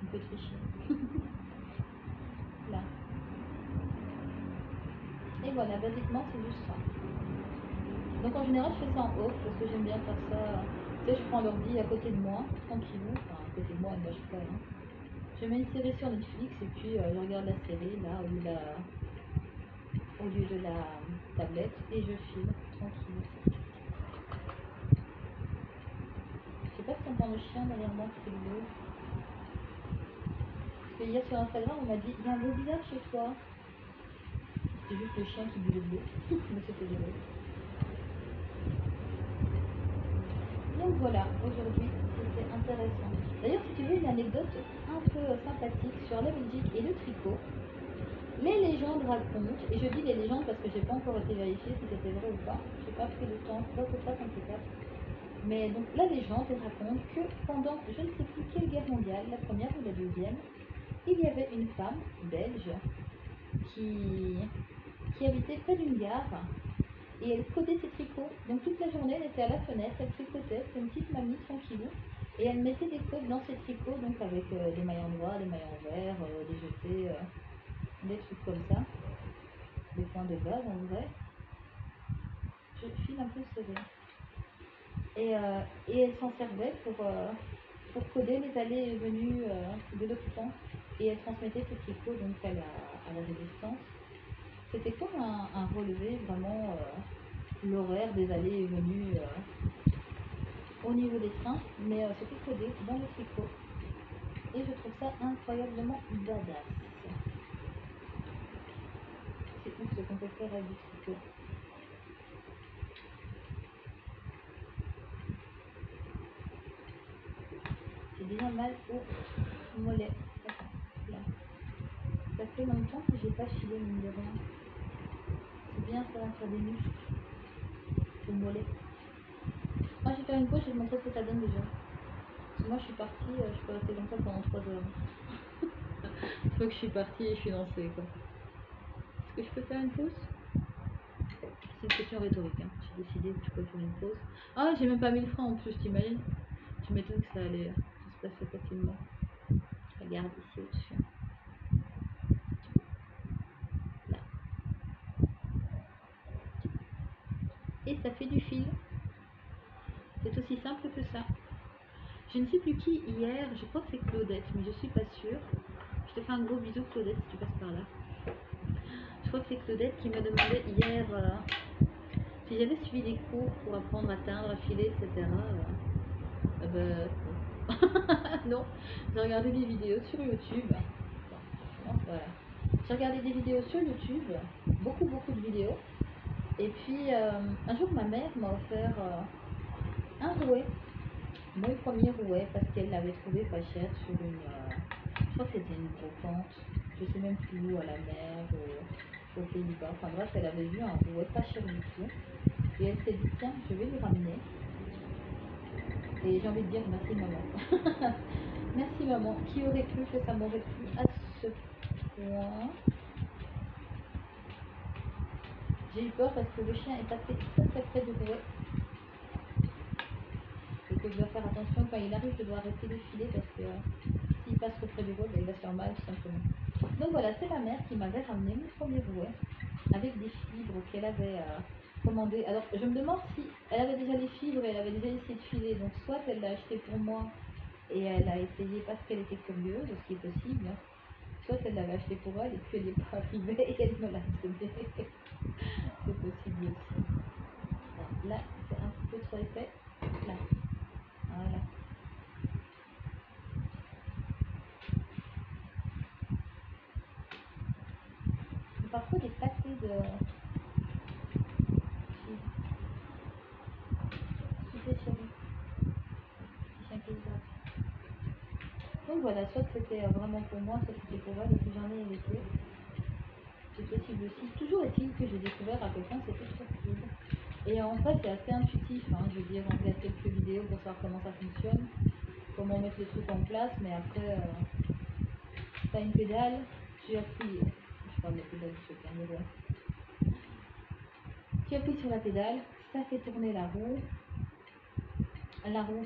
On peut tricher. Là. Et voilà, basiquement c'est juste ça. Donc en général je fais ça en off parce que j'aime bien faire ça. Tu sais, je prends l'ordi à côté de moi, tranquillou, enfin à côté de moi, elle ne pas. Hein. Je mets une série sur Netflix et puis je regarde la série là au lieu de la tablette et je file tranquille. Je sais pas si t'entends le chien derrière moi qui fait du bruit. Parce que hier sur Instagram on m'a dit il y a un beau bizarre chez toi. C'est juste le chien qui bouge le bleu. Mais c'était drôle. Donc voilà, aujourd'hui c'était intéressant. D'ailleurs si tu veux une anecdote un peu sympathique sur la Belgique et le tricot, les légendes racontent, et je dis les légendes parce que j'ai pas encore été vérifié si c'était vrai ou pas, j'ai pas pris le temps, pas que ça comme c'est ça. Mais donc la légende elle raconte que pendant je ne sais plus quelle guerre mondiale, la première ou la deuxième, il y avait une femme belge qui habitait près d'une gare et elle codait ses tricots. Donc toute la journée elle était à la fenêtre, elle tricotait, c'est une petite mamie tranquillou, et elle mettait des codes dans ses tricots, donc avec des mailles endroits, des mailles envers, des jetés, des trucs comme ça, des points de base en vrai. Je file un peu serré. Et elle s'en servait pour coder les allées et venues de l'occupant. Et elle transmettait ses tricots donc à la résistance. C'était comme un relevé, vraiment l'horaire des allées et venues au niveau des trains, mais c'était codé dans le tricot. Et je trouve ça incroyablement badass. C'est ouf ce qu'on peut faire avec du tricot. J'ai bien mal au mollet. Attends, là. Ça fait longtemps que j'ai pas filé mine de rien. C'est bien, ça va faire des muscles au mollet. Moi je vais faire une pause, je vais te montrer ce que ça donne déjà. Parce que moi je suis partie, je peux rester comme ça pendant 3 heures. Une fois que je suis partie et je suis lancée quoi. Est-ce que je peux faire une pause? C'est une question rhétorique, hein. J'ai décidé que je peux faire une pause. Ah, j'ai même pas 1000 francs en plus, t'imagines? Tu m'étonnes que ça allait se passer facilement. Regarde ici au-dessus. Là. Et ça fait du fil. C'est aussi simple que ça. Je ne sais plus qui hier, je crois que c'est Claudette, mais je suis pas sûre. Je te fais un gros bisou Claudette si tu passes par là. Je crois que c'est Claudette qui me demandait hier si j'avais suivi des cours pour apprendre à teindre, à filer, etc. Non, j'ai regardé des vidéos sur YouTube. Voilà. J'ai regardé des vidéos sur YouTube, beaucoup de vidéos. Et puis un jour ma mère m'a offert un rouet, mon premier rouet, parce qu'elle l'avait trouvé pas cher sur une, je crois que c'était une brocante, je sais même plus où, à la mer, aux Pays-Bas. Enfin bref, elle avait vu un rouet pas cher du tout. Et elle s'est dit tiens, je vais lui ramener. Et j'ai envie de dire merci maman. Merci maman. Qui aurait cru que ça m'aurait plu à ce point? J'ai eu peur parce que le chien est passé très très près du rouet. Et que je dois faire attention quand il arrive, je dois arrêter de filer parce que s'il passe trop près du rouet, ben, il va se faire mal tout simplement. Donc voilà, c'est ma mère qui m'avait ramené mon premier rouet avec des fibres qu'elle avait commandées. Alors je me demande si elle avait déjà les fibres et elle avait déjà essayé de filer. Donc soit elle l'a acheté pour moi et elle a essayé parce qu'elle était curieuse, ce qui est possible. Soit elle l'avait acheté pour elle et puis elle n'est pas arrivée et elle me l'a donné. C'est possible aussi. Là, c'est un petit peu trop épais. Là, voilà. Parfois des pâtés de... Super chérie. Chien qui se gratte. Donc voilà, soit c'était vraiment pour moi, soit c'était pour elle, et puis j'en ai hérité. C'est possible aussi. Toujours est-il que j'ai découvert à quel point c'était très cool. Et en fait, c'est assez intuitif. Hein. Je veux dire, on regarde quelques vidéos pour savoir comment ça fonctionne, comment mettre les trucs en place, mais après, t'as une pédale, tu appuies. Je parle de la pédale, je sais pas, mais bon. Tu appuies sur la pédale, ça fait tourner la roue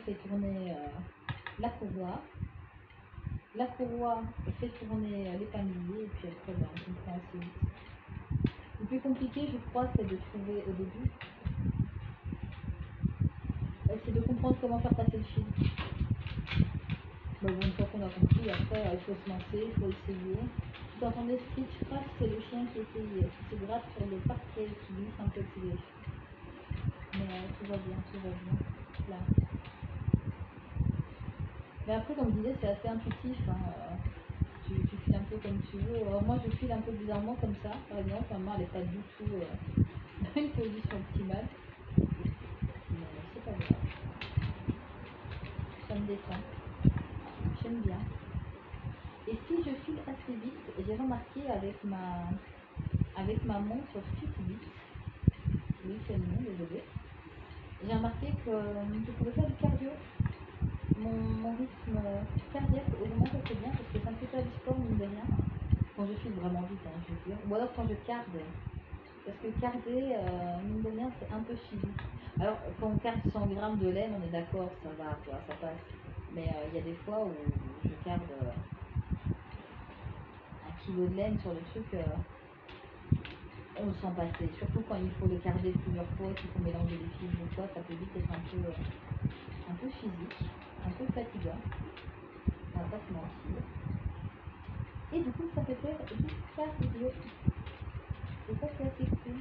fait tourner la courroie fait tourner les panneaux, et puis après, ben, on comprend assez vite. Le plus compliqué, je crois, c'est de trouver au début, c'est de comprendre comment faire passer le fil. Mais bon, une fois qu'on a compris, après, il faut se lancer, il faut essayer. Vous entendez Stitch Crash, c'est le chien qui se gratte sur le parquet, qui glisse un peu de ses. Mais tout va bien, tout va bien. Là. Mais après, comme je disais, c'est assez intuitif. Hein. Tu files un peu comme tu veux. Alors moi, je file un peu bizarrement comme ça. Par exemple, maman, elle n'est pas du tout dans une position optimale. Mais c'est pas grave. Ça me détend. J'aime bien. Et si je file assez vite, j'ai remarqué avec ma montre Fitbit, oui c'est le nom, désolé, j'ai remarqué que je pouvais faire du cardio. Mon rythme cardiaque augmente assez bien parce que ça me fait faire du sport, mine de rien. Quand je file vraiment vite, hein, je veux dire. Ou alors quand je carde. Parce que carder, mine de rien, c'est un peu physique. Alors, quand on carde 100 grammes de laine, on est d'accord, ça va, quoi, ça passe. Mais il y a des fois où je carde 1 kilo de laine sur le truc, on le sent passer. Surtout quand il faut le carder plusieurs fois, qu'il faut mélanger les fibres ou quoi, ça peut vite être un peu physique, un peu fatigant. On va pas se mentir. Et du coup, ça fait faire du cardio. Et ça, c'est assez cool.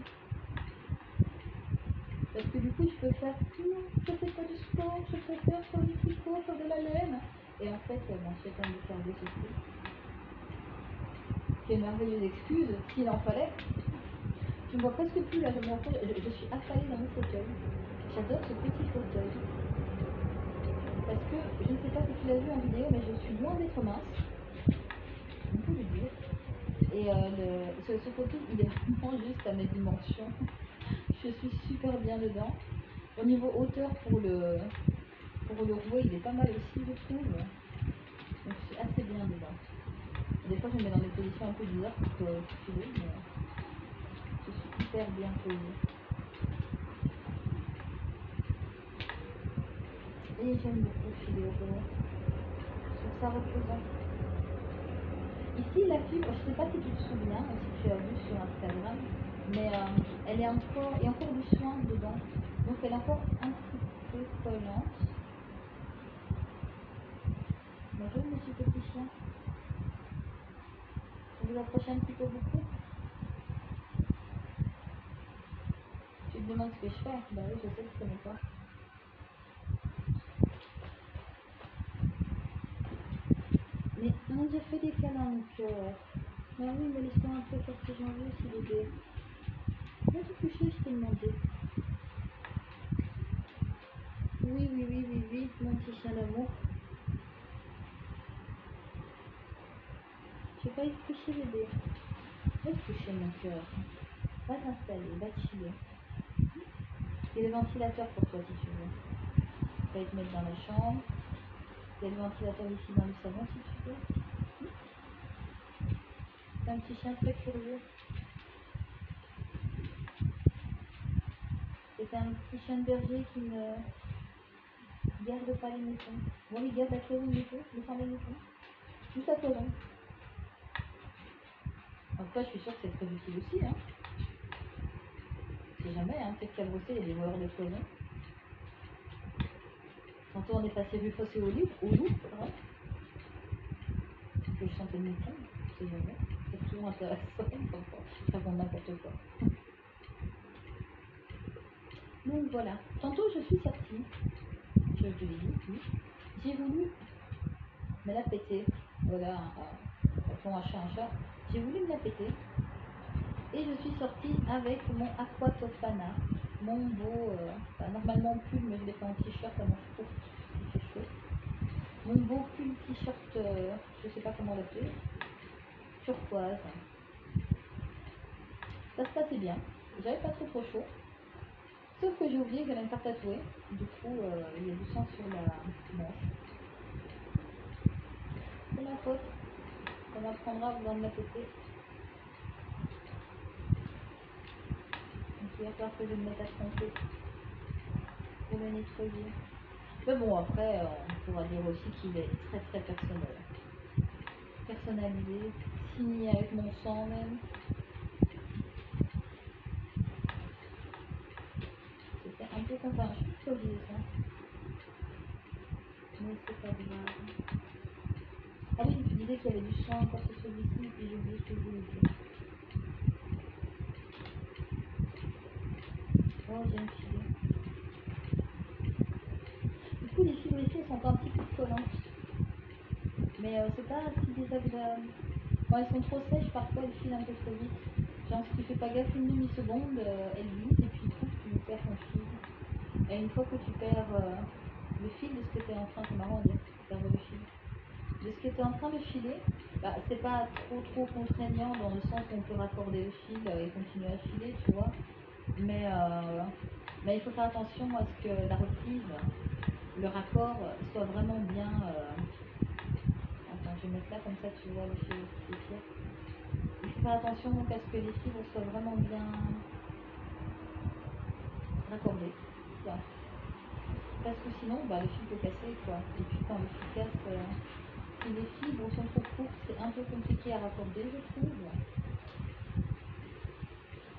Parce que du coup, je peux faire non, je fais pas du sport, je préfère faire du tricot, faire de la laine. Et en fait, bon, je fais quand même du cardio, c'est cool. Quelle merveilleuse excuse, s'il en fallait. Je ne vois presque plus là, je suis affalée dans mon fauteuil. J'adore ce petit fauteuil. Parce que, je ne sais pas si tu l'as vu en vidéo, mais je suis loin d'être mince. On peut le dire. Et ce fauteuil, il est vraiment juste à mes dimensions. Je suis super bien dedans. Au niveau hauteur pour le rouet, il est pas mal aussi, je trouve. Donc je suis assez bien dedans. Des fois, je me mets dans des positions un peu bizarres pour filer, mais je suis hyper bien posée. Et j'aime beaucoup filer au rouet. Je trouve ça reposant. Ici, la fibre, je ne sais pas si tu te souviens, ou si tu as vu sur Instagram, mais elle est encore, il y a encore du soin dedans. Donc elle est encore un petit peu collante. Bonjour, monsieur petit chien. Vous vous approchez un petit peu beaucoup. Tu te demandes ce que je fais? Bah oui, je sais que tu ne connais pas. Mais j'ai fait des câlins, mon cœur. Bah oui, mais laisse-moi un peu faire ce que j'ai envie aussi, bébé. Va te coucher, je t'ai demandé. Oui, oui, oui, oui, oui, mon petit chien d'amour. Je vais pas y te coucher, bébé. Va te coucher, mon cœur. Va t'installer, va chiller. Il y a le ventilateur pour toi si tu veux. Tu vas te mettre dans la chambre. Il y a le ventilateur ici dans le salon si tu veux. C'est un petit chien très curieux. C'est un petit chien de berger qui ne garde pas les moutons. Bon, il garde la clé des moutons, mais sans les moutons. Juste à cloison. Après, je suis sûre que c'est très utile aussi. Hein. C'est jamais, hein. Peut-être qu'à Bruxelles, il y a des voleurs de cloison. Tantôt, on est passé rue Fossé au loup, pardon. Que je sentais le mouton, c'est jamais. C'est toujours intéressant. Je raconte n'importe quoi. Donc voilà. Tantôt, je suis sortie. Je te l'ai dit, oui. J'ai voulu me la péter. Voilà, appelons un chat un chat. J'ai voulu me la péter. Et je suis sortie avec mon Aquatofana. Mon beau, normalement pull, mais je l'ai fait en t-shirt à manches courtes. Il fait chaud. Mon beau pull t-shirt, je sais pas comment l'appeler. Turquoise. Ça se passait bien. J'avais pas trop chaud. Sauf que j'ai oublié que j'allais me faire tatouer. Du coup, il y a du sang sur la manche. C'est ma faute. Ça m'apprendra à vouloir me la péter. Donc il va falloir que je me mette à tromper pour le nettoyer. Mais bon, après, on pourra dire aussi qu'il est très très personnel. Personnalisé, signé avec mon sang même. C'était un peu comme ça. Je suis trop oublié ça. Mais c'est pas grave. Ah oui, tu disais qu'il y avait du sang encore sur celui-ci, et j'ai oublié ce que je voulais dire. Oh, j'ai une filet. Du coup, les fibres ici sont un petit peu collantes. Mais c'est pas si désagréable. Quand elles sont trop sèches, parfois elles filent un peu trop vite. Genre, si tu fais pas gaffe une demi-seconde, elles glissent et puis pouf, tu perds ton fil. Et une fois que tu perds le fil de ce que tu es en train, c'est marrant de dire, perdre le fil. De ce que tu es en train de filer, bah, c'est pas trop contraignant dans le sens où on peut raccorder le fil et continuer à filer, tu vois. Mais il faut faire attention à ce que la reprise, le raccord soit vraiment bien. Attends, je vais mettre là comme ça tu vois le fil. Il faut faire attention donc à ce que les fibres soient vraiment bien raccordées. Quoi. Parce que sinon, bah, le fil peut casser. Quoi. Et puis quand le fil casse, si les fibres sont trop courtes, c'est un peu compliqué à raccorder, je trouve.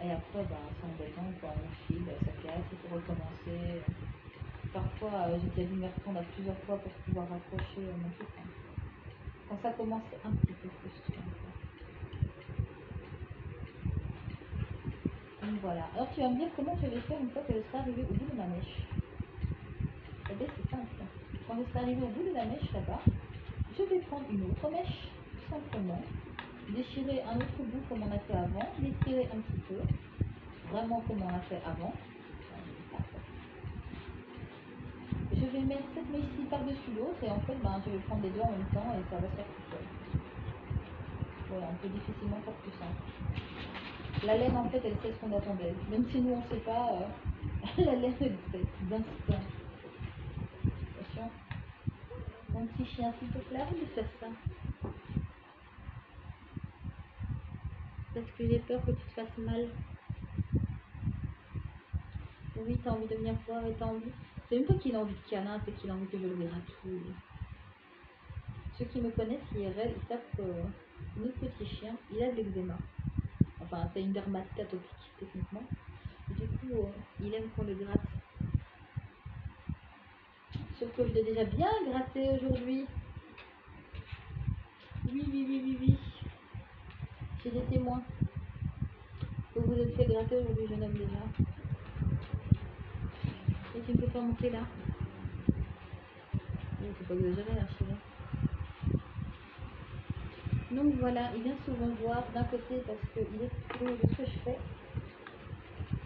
Et après, bah, c'est embêtant, quoi. On file, ça casse, il faut recommencer. Parfois, j'ai déjà dû me reprendre à plusieurs fois pour pouvoir raccrocher mon truc. Hein. Quand ça commence, c'est un petit peu frustrant. Donc voilà. Alors tu vas me dire comment je vais faire une fois que je serai arrivée au bout de ma mèche. Eh bien c'est simple. Quand je serai arrivée au bout de la mèche là-bas, je vais prendre une autre mèche, tout simplement, déchirer un autre bout comme on a fait avant, l'étirer un petit peu, vraiment comme on a fait avant. Je vais mettre cette mèche-ci par-dessus l'autre et en fait ben, je vais prendre les deux en même temps et ça va se faire tout seul. Voilà, on peut difficilement faire plus simple. La laine en fait elle sait ce qu'on attend d'elle. Même si nous on ne sait pas, la laine elle sait d'instinct. Attention. Mon petit chien, s'il te plaît, arrête de faire ça. Parce que j'ai peur que tu te fasses mal. Oui, t'as envie de venir voir et t'as envie. C'est même pas qu'il a envie de câlin, c'est qu'il a envie que je le gratouille. Ceux qui me connaissent IRL, ils savent que notre petit chien, il a de l'eczéma. Enfin, c'est une dermatite atopique, techniquement. Et du coup, il aime qu'on le gratte. Sauf que je l'ai déjà bien gratté aujourd'hui. Oui. J'ai des témoins. Que vous êtes fait gratter aujourd'hui, jeune homme, déjà. Et tu ne peux pas monter là. Il ne faut pas exagérer, hein, chérie. Donc voilà, il vient souvent voir d'un côté parce qu'il est curieux de ce que je fais.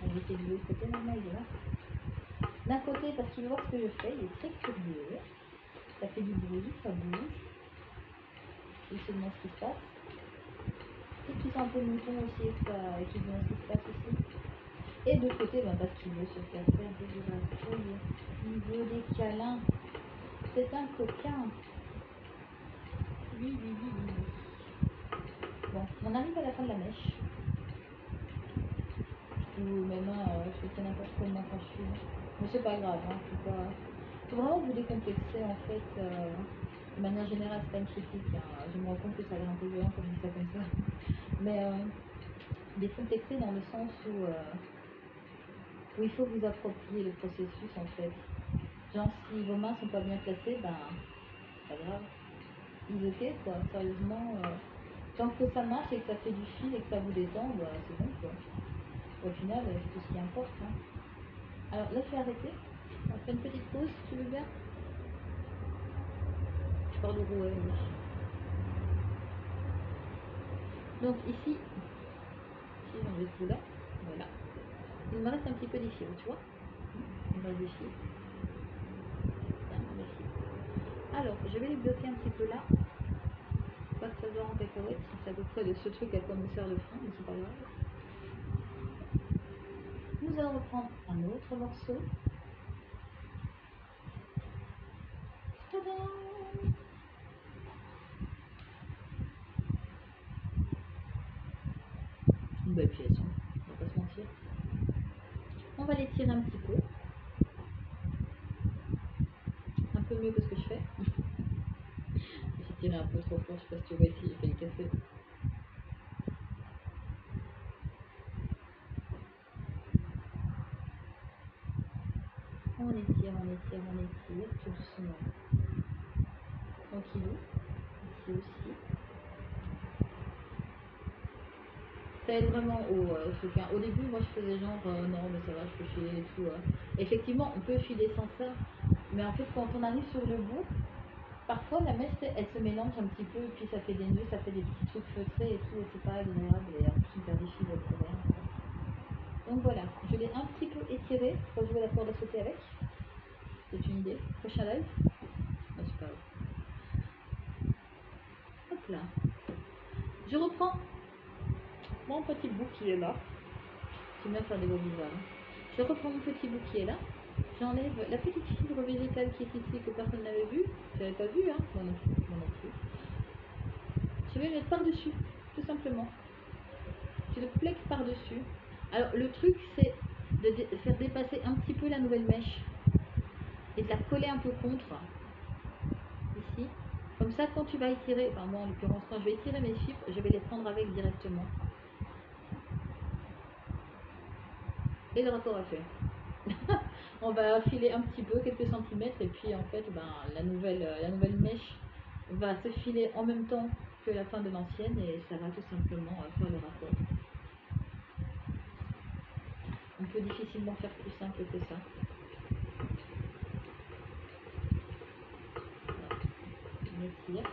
On va essayer de l'autre côté, maintenant il est là. D'un côté parce qu'il veut voir ce que je fais, il est très curieux. Ça fait du bruit, ça bouge. Il se demande ce qui se passe. Et qu'il sent un peu le mouton aussi et qu'il se demande ce qui se passe aussi. Et de l'autre côté, ben, parce qu'il veut se faire des gratouilles. Il veut des câlins. C'est un coquin. Oui, oui, oui, oui. Bon, on arrive à la fin de la mèche. Ou mes mains, je fais n'importe comment quand je filme. Mais c'est pas grave, hein, faut vraiment vous décomplexer en fait. De manière générale, c'est pas une critique. Hein. Je me rends compte que ça a l'air un peu violent quand je dis ça comme ça. Mais décomplexer dans le sens où il faut vous approprier le processus en fait. Genre si vos mains sont pas bien placées, ben c'est pas grave. Is ok quoi, sérieusement. Tant que ça marche et que ça fait du fil et que ça vous détend, bah, c'est bon quoi. Au final, c'est tout ce qui importe. Hein. Alors là, je vais arrêter. On fait une petite pause, tu veux bien? Je parle de rouet, oui. Donc ici, si j'enlève tout là, voilà. Il me reste un petit peu des fils, tu vois? Il me reste des fils. Alors, je vais les bloquer un petit peu là. Pas que ça soit en cacahuète, c'est à peu près de ce truc à quoi me sert le frein, mais c'est pas grave. Nous allons reprendre un autre morceau. Tadam! Une belle pièce, hein. On va pas se mentir. On va l'étirer un petit peu. Un peu mieux que ce que je fais. J'ai tiré un peu trop fort, je sais pas si tu vois ici, j'ai fait le casser. On étire, tout doucement. Tranquillou. Ici aussi. Ça aide vraiment au truc. Hein. Au début, moi je faisais genre non, mais ça va, je peux filer et tout. Effectivement, on peut filer sans ça, mais en fait, quand on arrive sur le bout, parfois la mèche elle se mélange un petit peu, et puis ça fait des nœuds, ça fait des petits trucs feutrés et tout, et c'est pas agréable, et en plus, on perd des fils pour rien. Donc voilà, je l'ai un petit peu étiré pour jouer la corde à sauter avec. C'est une idée. Prochain live. Ah, c'est pas grave. Hop là. Je reprends mon petit bout qui est là. J'aime bien faire des gros bizarres. Je reprends mon petit bout qui est là. J'enlève la petite fibre végétale qui est ici que personne n'avait vue. J'avais pas vu, hein. Moi non plus. Moi non plus. Je vais mettre par-dessus, tout simplement. Je le plaque par-dessus. Alors le truc c'est de faire dépasser un petit peu la nouvelle mèche et de la coller un peu contre. Ici. Comme ça, quand tu vas étirer, enfin moi en l'occurrence, quand je vais étirer mes fibres, je vais les prendre avec directement. Et le rapport est fait. On va filer un petit peu, quelques centimètres, et puis en fait, ben, la nouvelle mèche va se filer en même temps que la fin de l'ancienne, et ça va tout simplement faire le rapport. On peut difficilement faire plus simple que ça. On étire.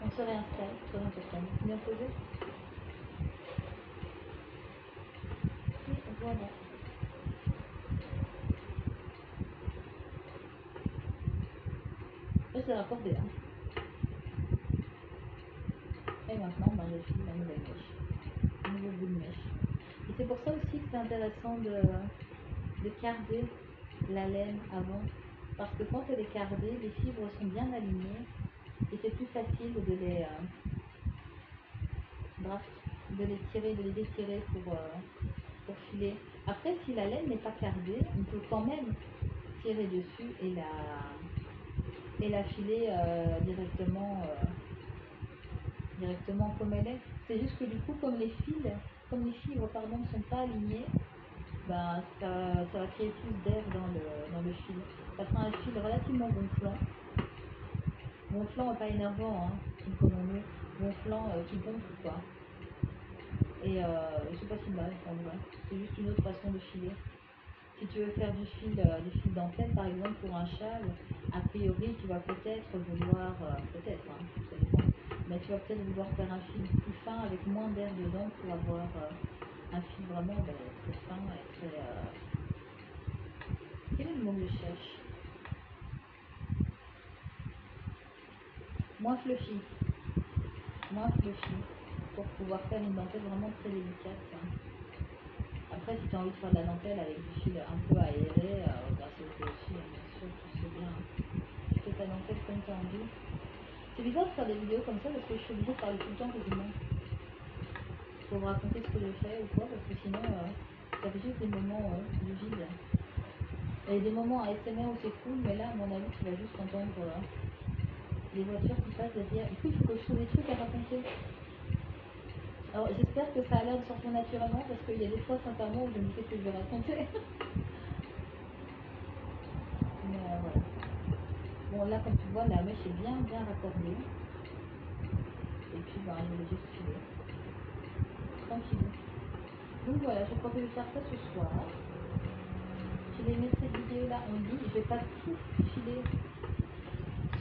On se réinstalle, très important. Bien posé. Et voilà. Et c'est raccordé. Hein. Et maintenant, ben, je file la nouvelle mèche. Un nouveau bout de mèche. Et c'est pour ça aussi que c'est intéressant de carder la laine avant. Parce que quand elle est cardée, les fibres sont bien alignées et c'est plus facile de les tirer, de les étirer pour filer. Après, si la laine n'est pas cardée, on peut quand même tirer dessus et la filer directement comme elle est. C'est juste que du coup, comme les fibres ne sont pas alignées, ben, ça va créer plus d'air dans le fil. Ça fera un fil relativement gonflant. Gonflant, pas énervant, hein, comprenons-nous. Gonflant qui gonfle quoi. Et c'est pas si mal en vrai. C'est juste une autre façon de filer. Si tu veux faire du fil dentelle par exemple pour un châle, a priori tu vas peut-être vouloir, peut-être, hein, ça dépend, mais tu vas peut-être vouloir faire un fil plus fin avec moins d'air dedans pour avoir un fil vraiment très fin et très... Quel est le mot que je cherche? Moins fluffy. Moins fluffy. Pour pouvoir faire une dentelle vraiment très délicate. Hein. Après, si tu as envie de faire de la dentelle avec du fil un peu aéré, bah, c'est ok aussi, hein, bien sûr, tu sais bien. Tu fais ta dentelle comme tu as envie. C'est bizarre de faire des vidéos comme ça parce que je suis obligée de parler tout le temps quasiment. Pour vous raconter ce que je fais ou quoi, parce que sinon, ça fait juste des moments du vide. Il y a des moments ASMR où c'est cool, mais là, à mon avis, tu vas juste entendre les voitures qui passent derrière. Du coup, il faut que je trouve des trucs à raconter. Alors, j'espère que ça a l'air de sortir naturellement, parce qu'il y a des fois, sincèrement, où je me dis qu'est-ce que je vais raconter. Mais voilà. Bon, là, comme tu vois, la mèche est bien, bien raccordée. Et puis, ben, je vais juste filer. Tranquille. Donc voilà, je crois que je vais faire ça ce soir. Je vais mettre cette vidéo là en ligne. Je vais pas tout filer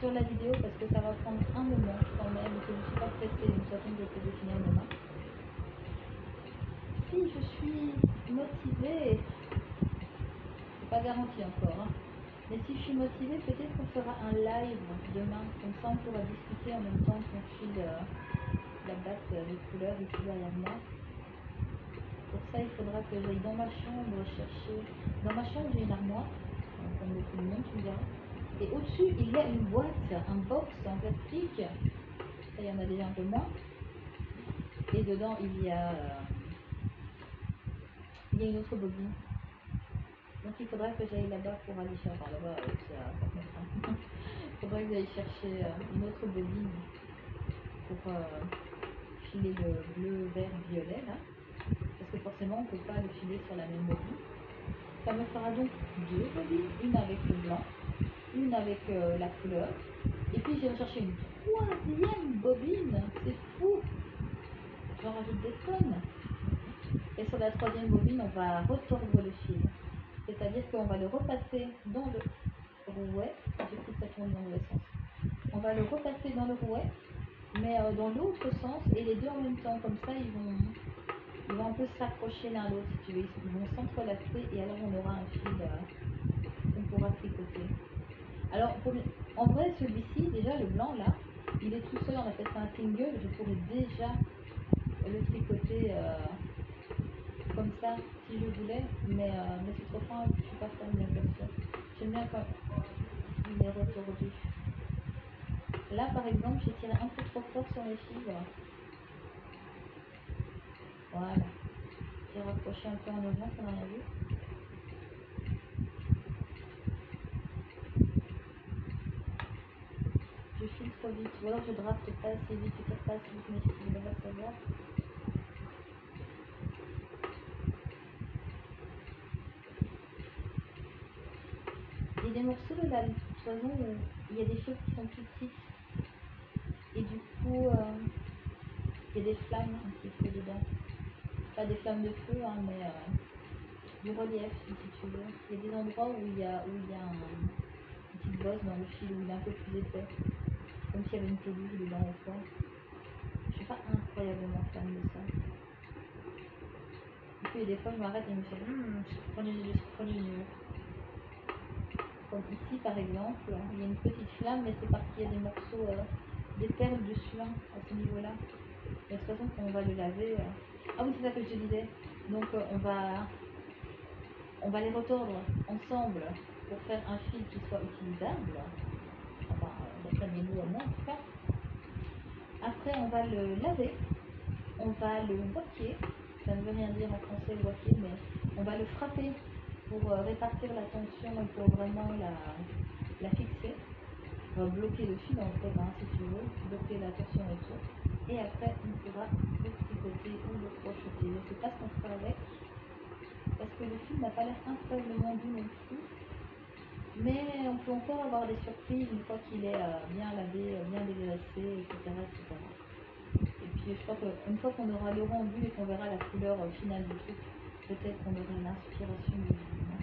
sur la vidéo parce que ça va prendre un moment quand même, que je ne suis pas pressée, de toute façon je vais le finir demain. Si je suis motivée, c'est pas garanti encore, hein, mais si je suis motivée, peut-être qu'on fera un live demain, comme ça on pourra discuter en même temps qu'on file la batte de couleurs ici derrière moi. Pour ça, il faudra que j'aille dans ma chambre chercher. Dans ma chambre, j'ai une armoire, comme beaucoup de monde, tu me diras. Et au-dessus, il y a une boîte, un box en plastique. Ça, il y en a déjà un peu moins. Et dedans, il y a une autre bobine. Donc, il faudrait que j'aille là-bas pour aller chercher. Enfin, là-bas, c'est à 4 mètres. Hein. Il faudrait que j'aille chercher une autre bobine pour filer le bleu, vert, violet, là. Parce que forcément, on ne peut pas le filer sur la même bobine. Ça me fera donc deux bobines, une avec le blanc, une avec la couleur. Et puis j'ai recherché une troisième bobine, c'est fou. J'en rajoute des tonnes. Et sur la troisième bobine, on va retordre le fil. C'est-à-dire qu'on va le repasser dans le rouet. J'ai cru que ça tourne dans le sens. On va le repasser dans le rouet, mais dans l'autre sens, et les deux en même temps. Comme ça, ils vont un peu s'accrocher l'un à l'autre, si tu veux. Ils vont s'entrelacer et alors on aura un fil qu'on pourra tricoter. Alors, en vrai, celui-ci, déjà le blanc là, il est tout seul, on appelle ça un single. Je pourrais déjà le tricoter comme ça si je voulais, mais c'est trop fin, je suis pas fan de comme ça. J'aime bien quand il est retordu. Là, par exemple, j'ai tiré un peu trop fort sur les fibres. Voilà. J'ai rapproché un peu en avant, on en a vu. Je file trop vite, ou alors je drafte pas assez vite, peut-être pas assez vite, mais je voudrais savoir. Il y a des morceaux de la cloison où il y a des choses qui sont plus petites. Et du coup, il y a des flammes un petit peu dedans. Pas des flammes de feu, hein, mais du relief, si tu veux. Il y a des endroits où il y a une petite bosse dans le fil, où il est un peu plus épais. Comme s'il y avait une peluche dedans ou quoi. Je suis pas incroyablement fan de ça. Et puis des fois, je m'arrête et je me fais je suis nul. Comme ici, par exemple, il y a une petite flamme, mais c'est parce qu'il y a des morceaux, des perles de suin à ce niveau-là. De toute façon, quand on va le laver... Ah oui, c'est ça que je te disais. Donc, on va les retordre ensemble pour faire un fil qui soit utilisable. Enfin, d'après mes goûts à moi, en tout cas. Après, on va le laver. On va le waquer. Ça ne veut rien dire en français, waquer, mais on va le frapper pour répartir la tension et pour vraiment la fixer. On va bloquer le fil en fait, hein, si tu veux, bloquer la tension et tout. Et après, on pourra le tricoter ou le crocheter. Je ne sais pas ce qu'on fera avec, parce que le fil n'a pas l'air incroyablement doux non plus. Mais on peut encore avoir des surprises une fois qu'il est bien lavé, bien dégraissé, etc., etc. Et puis je crois qu'une fois qu'on aura le rendu et qu'on verra la couleur finale du truc, peut-être qu'on aura l'inspiration du jugement.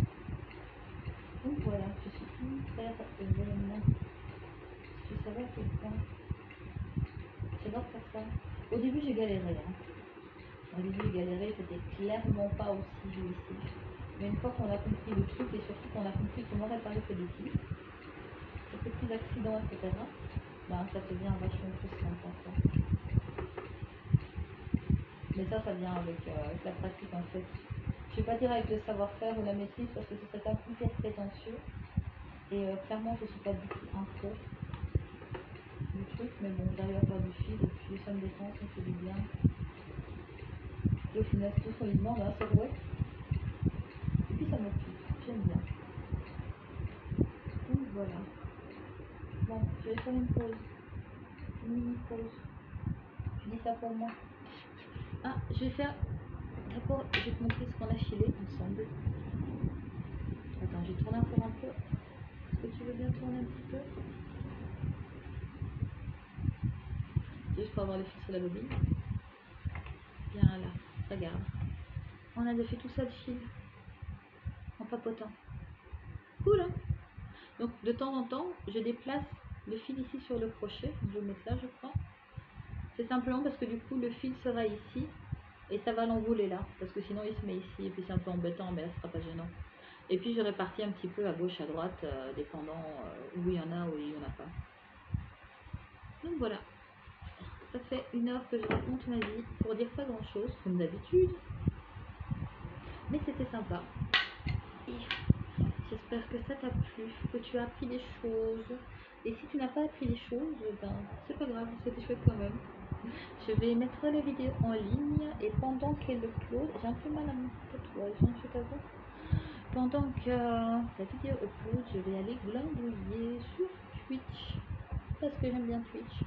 Donc voilà, je suis hyper zen. Je savais à quel point j'adore faire ça. Au début j'ai galéré. Hein. Au début j'ai galéré, c'était clairement pas aussi jouissif. Mais une fois qu'on a compris le truc et surtout qu'on a compris comment réparer ses bêtises, ces petits accidents, etc., ben, ça devient vachement plus simple en fait. Mais ça vient avec la pratique en fait. vais pas dire avec le savoir-faire ou la maîtrise parce que ce serait un peu hyper prétentieux. Et clairement, je suis pas du tout un pro du truc, mais bon, j'arrive à faire du fil et puis ça me détend, ça me fait du bien. Et au final, c'est tout ce qu'on lui demande, hein, c'est vrai. Et puis ça m'occupe, j'aime bien. Donc voilà. Bon, je vais faire une pause. Une mini pause. Je dis ça pour moi. Ah, je vais faire. D'abord, je vais te montrer ce qu'on a filé ensemble. Attends, je vais tourner encore un peu. Est-ce que tu veux bien tourner un petit peu? Juste pour avoir le fil sur la bobine. Bien là, regarde. On a fait tout ça de fil. En papotant. Cool, hein? Donc de temps en temps, je déplace le fil ici sur le crochet. Je vais mettre là, je crois. C'est simplement parce que du coup, le fil sera ici. Et ça va l'enrouler là. Parce que sinon, il se met ici. Et puis c'est un peu embêtant, mais là, ce sera pas gênant. Et puis je répartis un petit peu à gauche, à droite, dépendant où il y en a, où il n'y en a pas. Donc voilà. Ça fait 1 heure que je raconte ma vie pour dire pas grand chose, comme d'habitude. Mais c'était sympa. Et j'espère que ça t'a plu, que tu as appris des choses. Et si tu n'as pas appris des choses, ben c'est pas grave, c'était chouette quand même. Je vais mettre la vidéo en ligne et pendant qu'elle upload, j'ai un peu mal à mon tatouage, je t'avoue. Pendant que la vidéo upload, je vais aller glandouiller sur Twitch parce que j'aime bien Twitch.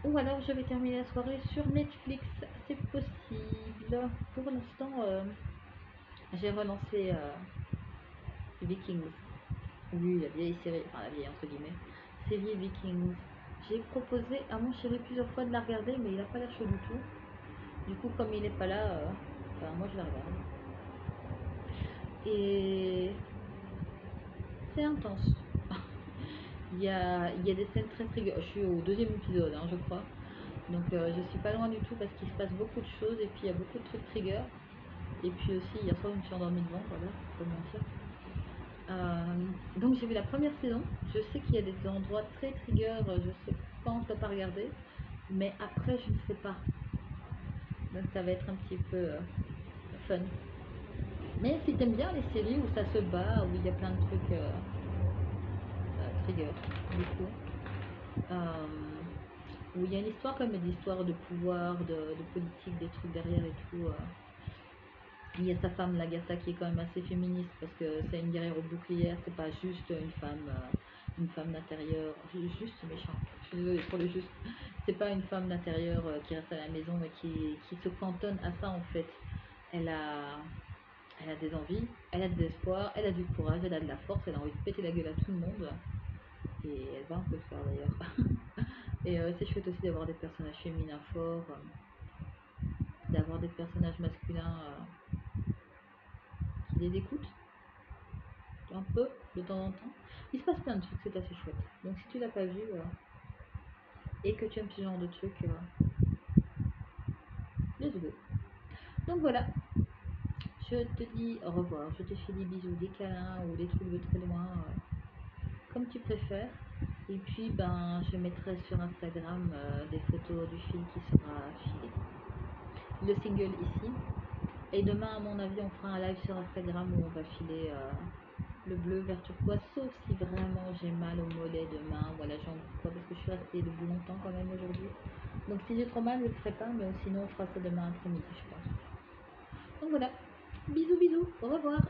Ou alors je vais terminer la soirée sur Netflix, c'est possible. Pour l'instant, j'ai relancé Vikings. Oui, la vieille série, enfin la vieille entre guillemets, série Vikings. J'ai proposé à mon chéri plusieurs fois de la regarder, mais il n'a pas l'air chaud du tout. Du coup, comme il n'est pas là, moi je la regarde. Et c'est intense. Il y a des scènes très trigger. Je suis au 2e épisode, hein, je crois. Donc je suis pas loin du tout parce qu'il se passe beaucoup de choses et puis il y a beaucoup de trucs trigger. Et puis aussi, hier soir, je me suis endormie devant, voilà, faut pas mentir. Donc j'ai vu la première saison. Je sais qu'il y a des endroits très trigger, je sais pas, on ne peut pas regarder. Mais après, je ne sais pas. Donc ça va être un petit peu fun. Mais si t'aimes bien les séries où ça se bat, où il y a plein de trucs trigger, du coup. Où il y a une histoire comme des histoires de pouvoir, de politique, des trucs derrière et tout. Il y a sa femme, Lagatha, qui est quand même assez féministe parce que c'est une guerrière au bouclier, c'est pas juste une femme d'intérieur, juste méchant. Je suis désolée pour le juste. C'est pas une femme d'intérieur qui reste à la maison et qui se cantonne à ça en fait. Elle a, elle a des envies, elle a des espoirs, elle a du courage, elle a de la force, elle a envie de péter la gueule à tout le monde. Et elle va un peu le faire d'ailleurs. Et c'est chouette aussi d'avoir des personnages féminins forts, d'avoir des personnages masculins qui les écoutent un peu de temps en temps. Il se passe plein de trucs, c'est assez chouette. Donc si tu l'as pas vu et que tu aimes ce genre de trucs, let's go. Donc voilà, je te dis au revoir, je te fais des bisous, des câlins ou des trucs de très loin, comme tu préfères. Et puis ben je mettrai sur Instagram des photos du film qui sera filé. Le single ici. Et demain, à mon avis, on fera un live sur Instagram où on va filer le bleu vert turquoise, sauf si vraiment j'ai mal au mollet demain ou à la jambe, parce que je suis restée debout longtemps quand même aujourd'hui. Donc si j'ai trop mal, je ne le ferai pas, mais sinon on fera ça demain après-midi, je pense. Donc voilà, bisous bisous, au revoir.